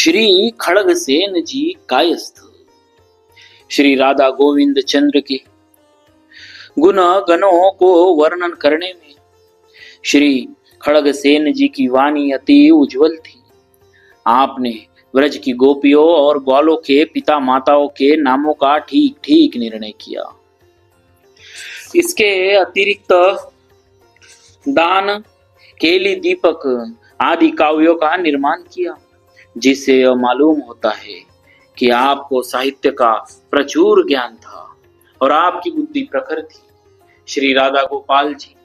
श्री खड़गसेन जी कायस्थ श्री राधा गोविंद चंद्र के गुण गणों को वर्णन करने में श्री खड़गसेन जी की वाणी अति उज्जवल थी। आपने व्रज की गोपियों और ग्वालों के पिता माताओं के नामों का ठीक ठीक निर्णय किया। इसके अतिरिक्त दान, केली, दीपक आदि काव्यों का निर्माण किया, जिससे यह मालूम होता है कि आपको साहित्य का प्रचुर ज्ञान था और आपकी बुद्धि प्रखर थी। श्री राधा गोपाल जी,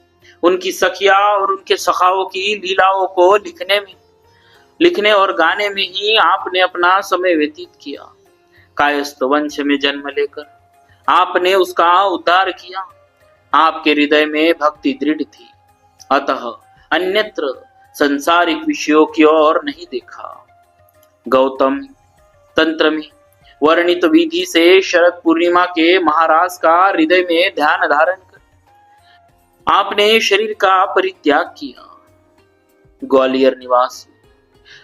उनकी सखिया और उनके सखाओं की लीलाओं को लिखने और गाने में ही आपने अपना समय व्यतीत किया। कायस्थ वंश में जन्म लेकर आपने उसका उद्धार किया। आपके हृदय में भक्ति दृढ़ थी, अतः अन्यत्र संसारिक विषयों की ओर नहीं देखा। गौतम तंत्र में वर्णित विधि से शरद पूर्णिमा के महाराज का हृदय में ध्यान धारण कर आपने शरीर का परित्याग किया। ग्वालियर निवासी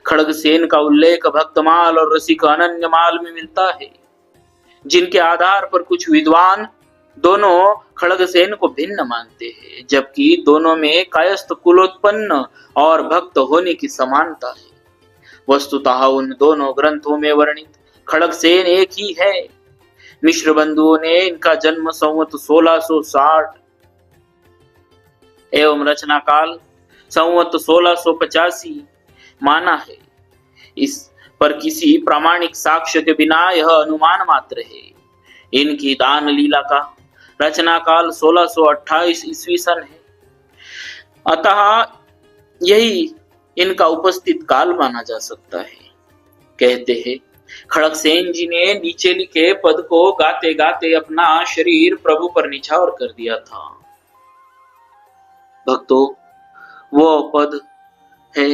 खड़गसेन का उल्लेख भक्तमाल और रसिक अनन्यमाल में मिलता है, जिनके आधार पर कुछ विद्वान दोनों खड़गसेन को भिन्न मानते हैं, जबकि दोनों में कायस्थ कुलोत्पन्न और भक्त होने की समानता है। वस्तुतः उन दोनों ग्रंथों में वर्णित खड़गसेन एक ही है। मिश्र बंधुओं ने इनका जन्म संवत 1660 एवं रचना काल संवत 1685 माना है। इस पर किसी प्रामाणिक साक्ष्य के बिना यह अनुमान मात्र है। इनकी दान लीला का रचना काल 1628 ईस्वी सन है, अतः यही इनका उपस्थित काल माना जा सकता है। कहते हैं खड़गसेन जी ने नीचे लिखे पद को गाते गाते अपना शरीर प्रभु पर निछावर कर दिया था। भक्तों, वो पद है,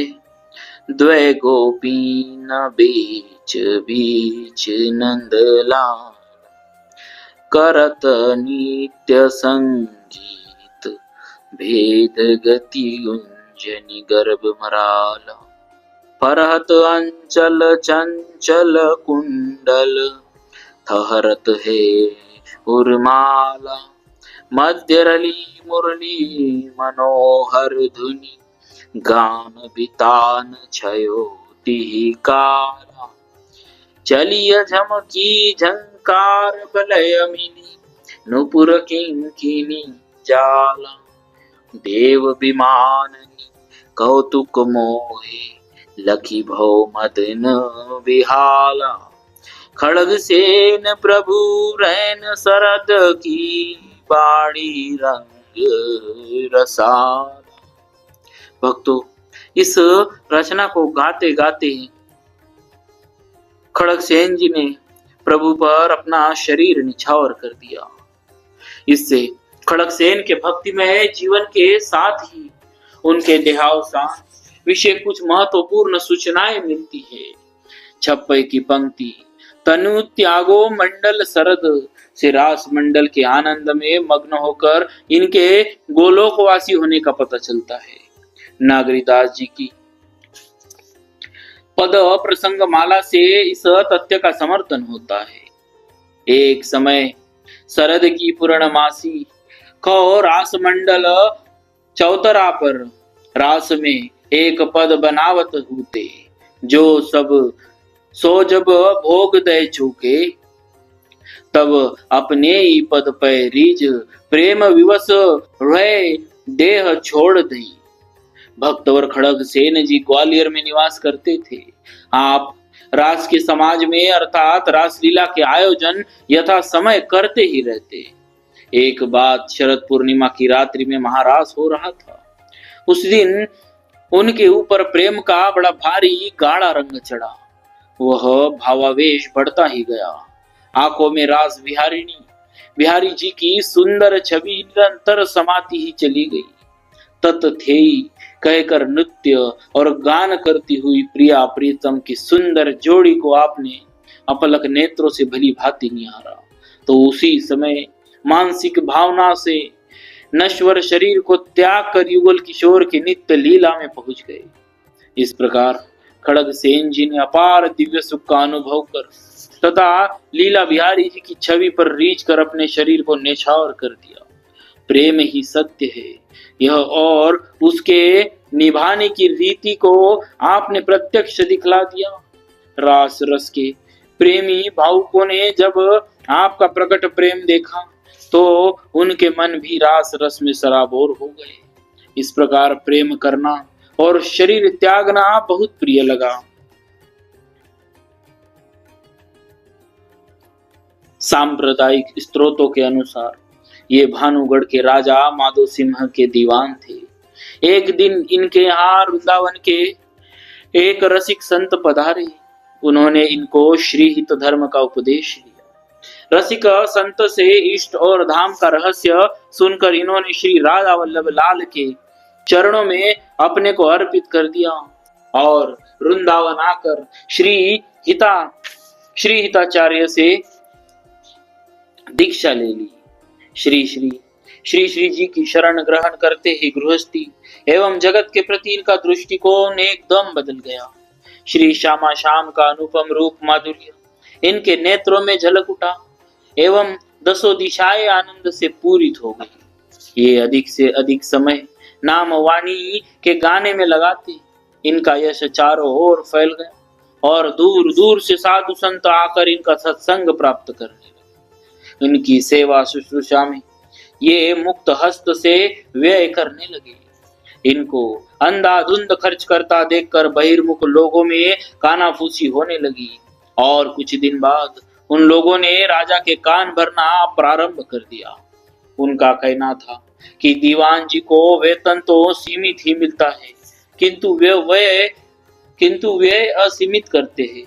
द्वै गोपीन बीच बीच नंदलाल, करत नित्य संगीत, भेद गति उंजनि गर्भ मराला, फरहत अंचल चंचल कुंडल, थहरत है उर्माला, मध्य रली मुरली मनोहर धुनि, गान बितान छयोति काला, चलिय झमकी झंकार बलय मिली, नुपुर किंकिनी जाला, देव विमाननी कौतुक मोहे, लखी भव मदन विहाला, खड़गसेन प्रभु रैन सरद की, बाड़ी रंग रसाला। भक्तों, इस रचना को गाते गाते खड़गसेन जी ने प्रभु पर अपना शरीर निछावर कर दिया। इससे खड़गसेन के भक्तिमय जीवन के साथ ही उनके देहावसान विषय कुछ महत्वपूर्ण सूचनाएं मिलती है। छप्पई की पंक्ति, तनु त्यागो मंडल सरद, से रास मंडल के आनंद में मग्न होकर इनके गोलोकवासी होने का पता चलता है। नागरीदास जी की पद प्रसंग माला से इस तथ्य का समर्थन होता है। एक समय शरद की पूर्णमासी खो रास मंडल चौतरा पर रास में एक पद बनावत होते, जो सब सो जब भोग दे चुके, तब अपने ही पद पे रीज प्रेम विवश रहे देह छोड़ दई। भक्तवर खड़गसेन जी ग्वालियर में निवास करते थे। आप रास के समाज में अर्थात रासलीला के आयोजन यथा समय करते ही रहते। एक बात शरद पूर्णिमा की रात्रि में महारास हो रहा था। उस दिन उनके ऊपर प्रेम का बड़ा भारी गाढ़ा रंग चढ़ा। वह भावावेश बढ़ता ही गया। आंखों में रास बिहारी जी की सुंदर छवि निरंतर समाती ही चली गई। तत्थेई कहकर नृत्य और गान करती हुई प्रिया प्रीतम की सुंदर जोड़ी को आपने अपलक नेत्रों से भली भांति निहारा, तो उसी समय मानसिक भावना से नश्वर शरीर को त्याग कर युगल किशोर की नित्य लीला में पहुंच गए। इस प्रकार खड़गसेन जी ने अपार दिव्य सुख का अनुभव कर तथा लीला बिहारी जी की छवि पर रीझ कर अपने शरीर को न्यौछावर कर दिया। प्रेम ही सत्य है यह और उसके निभाने की रीति को आपने प्रत्यक्ष दिखला दिया। रास रस के प्रेमी भावुकों ने जब आपका प्रकट प्रेम देखा तो उनके मन भी रास रस में सराबोर हो गए। इस प्रकार प्रेम करना और शरीर त्यागना बहुत प्रिय लगा। सांप्रदायिक स्त्रोतों के अनुसार ये भानुगढ़ के राजा माधो सिंह के दीवान थे। एक दिन इनके यहाँ वृंदावन के एक रसिक संत पधारे। उन्होंने इनको श्री हित धर्म का उपदेश दिया। रसिक संत से इष्ट और धाम का रहस्य सुनकर इन्होंने श्री राधा वल्लभ लाल के चरणों में अपने को अर्पित कर दिया और वृंदावन आकर श्री हिताचार्य से दीक्षा ले ली। श्री श्री जी की शरण ग्रहण करते ही गृहस्थी एवं जगत के प्रति इनका दृष्टिकोण एकदम बदल गया। श्री श्यामा श्याम का अनुपम रूप माधुर्य इनके नेत्रों में झलक उठा एवं दसों दिशाएं आनंद से पूरित हो गई। ये अधिक से अधिक समय नाम वाणी के गाने में लगाते इनका यश चारों ओर फैल गया और दूर दूर से साधु संत आकर इनका सत्संग प्राप्त करने लगे। इनकी सेवा शुश्रूषा में ये मुक्त हस्त से व्यय करने लगे। इनको अंधाधुंध खर्च करता देखकर बहिर्मुख लोगों में कानाफूसी होने लगी और कुछ दिन बाद उन लोगों ने राजा के कान भरना प्रारंभ कर दिया। उनका कहना था कि दीवान जी को वेतन तो सीमित ही मिलता है किंतु वे असीमित करते हैं।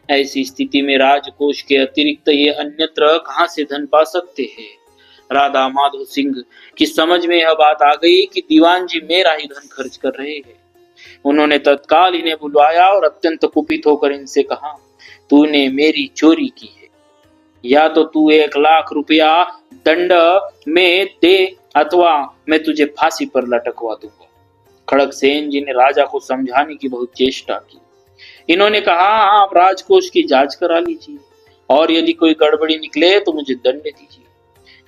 ऐसी स्थिति में राजकोष के अतिरिक्त ये अन्यत्र कहां से धन पा सकते हैं। राधा माधो सिंह की समझ में यह बात आ गई कि दीवान जी मेरा ही धन खर्च कर रहे हैं। उन्होंने तत्काल इन्हें बुलवाया और अत्यंत कुपित होकर इनसे कहा, तूने मेरी चोरी की है, या तो तू 1 लाख रुपया दंड में दे अथवा मैं तुझे फांसी पर लटकवा दूंगा। खड़गसेन जी ने राजा को समझाने की बहुत चेष्टा की। इन्होंने कहा, आप राजकोष की जांच करा लीजिए और यदि कोई गड़बड़ी निकले तो मुझे दंड दीजिए।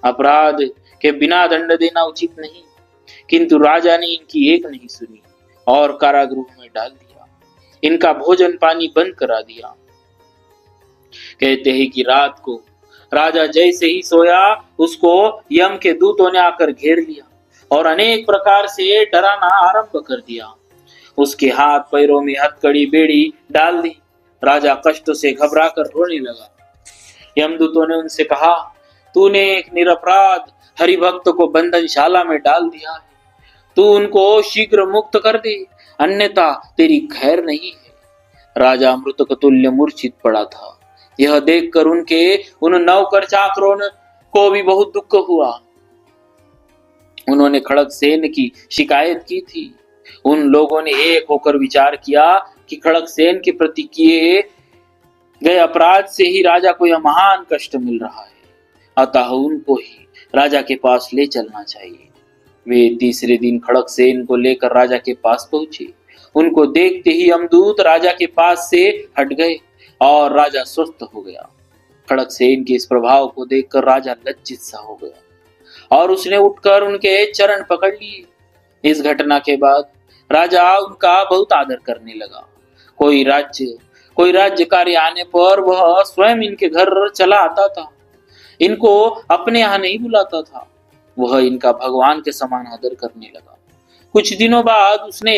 अपराध के बिना दंड देना उचित नहीं। किंतु राजा ने इनकी एक नहीं सुनी और कारागृह में डाल दिया। इनका भोजन पानी बंद करा दिया। कहते हैं कि रात को राजा जैसे ही सोया उसको यम के दूतों ने आकर घेर लिया और अनेक प्रकार से डराना आरंभ कर दिया। उसके हाथ पैरों में हथकड़ी बेड़ी डाल दी। राजा कष्ट से घबरा कर रोने लगा। यमदूतों ने उनसे कहा, तूने एक निरपराध हरिभक्त को बंधनशाला में डाल दिया है, तू उनको शीघ्र मुक्त कर दे, अन्यथा तेरी खैर नहीं है। राजा मृतक तुल्य मूर्छित पड़ा था। यह देखकर उन नौकर चाकरों को भी बहुत दुख हुआ। उन्होंने खड़गसेन की शिकायत की थी। उन लोगों ने एक होकर विचार किया कि खड़गसेन के प्रति किए गए अपराध से ही राजा को यह महान कष्ट मिल रहा है, अतः उनको ही राजा के पास ले चलना चाहिए। वे तीसरे दिन खड़गसेन को लेकर राजा के पास पहुंचे। उनको देखते ही यमदूत राजा के पास से हट गए और राजा स्वस्थ हो गया। खड़गसेन के इस प्रभाव को देखकर राजा लज्जित सा हो गया और उसने उठकर उनके चरण पकड़ लिए। इस घटना के बाद राजा उनका बहुत आदर करने लगा। कोई राज्य कार्य आने पर वह स्वयं इनके घर चला आता था। इनको अपने यहाँ नहीं बुलाता था। वह इनका भगवान के समान आदर करने लगा। कुछ दिनों बाद उसने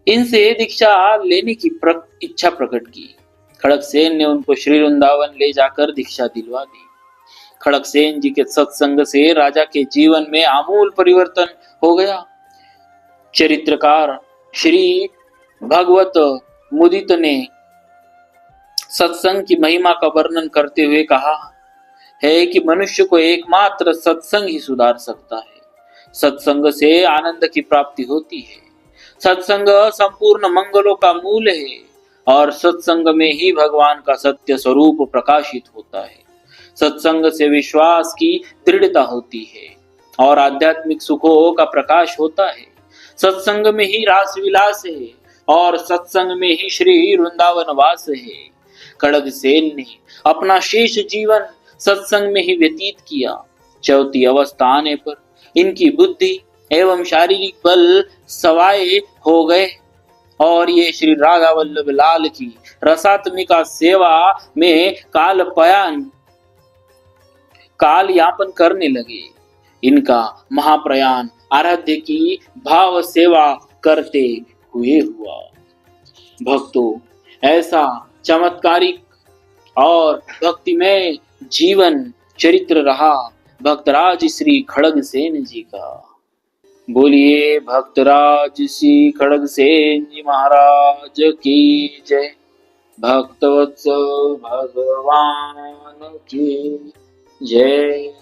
इनसे दीक्षा लेने की इच्छा प्रकट की। खड़गसेन ने उनको श्री वृंदावन ले जाकर दीक्षा दिलवा दी। खड़गसेन जी के सत्संग से राजा के जीवन में आमूल परिवर्तन हो गया। चरित्रकार श्री भगवत मुदित ने सत्संग की महिमा का वर्णन करते हुए कहा है कि मनुष्य को एकमात्र सत्संग ही सुधार सकता है। सत्संग से आनंद की प्राप्ति होती है। सत्संग संपूर्ण मंगलों का मूल है और सत्संग में ही भगवान का सत्य स्वरूप प्रकाशित होता है। सत्संग से विश्वास की दृढ़ता होती है और आध्यात्मिक सुखों का प्रकाश होता है। सत्संग में ही रास विलास है। और सत्संग में ही श्री वृंदावन वास है। खड़गसेन ने अपना शेष जीवन सत्संग में ही व्यतीत किया। चौथी अवस्था आने पर इनकी बुद्धि एवं शारीरिक बल सवाए हो गए और ये श्री राधा वल्लभ लाल की रसात्मिका सेवा में काल यापन करने लगे। इनका महाप्रयाण आराध्य की भाव सेवा करते हुए हुआ। भक्तों, ऐसा चमत्कारिक और भक्तिमय जीवन चरित्र रहा भक्तराज श्री खड़गसेन जी का। बोलिए भक्तराज श्री खड़गसेन जी महाराज की जय। भक्तवत्सल भगवान की जय।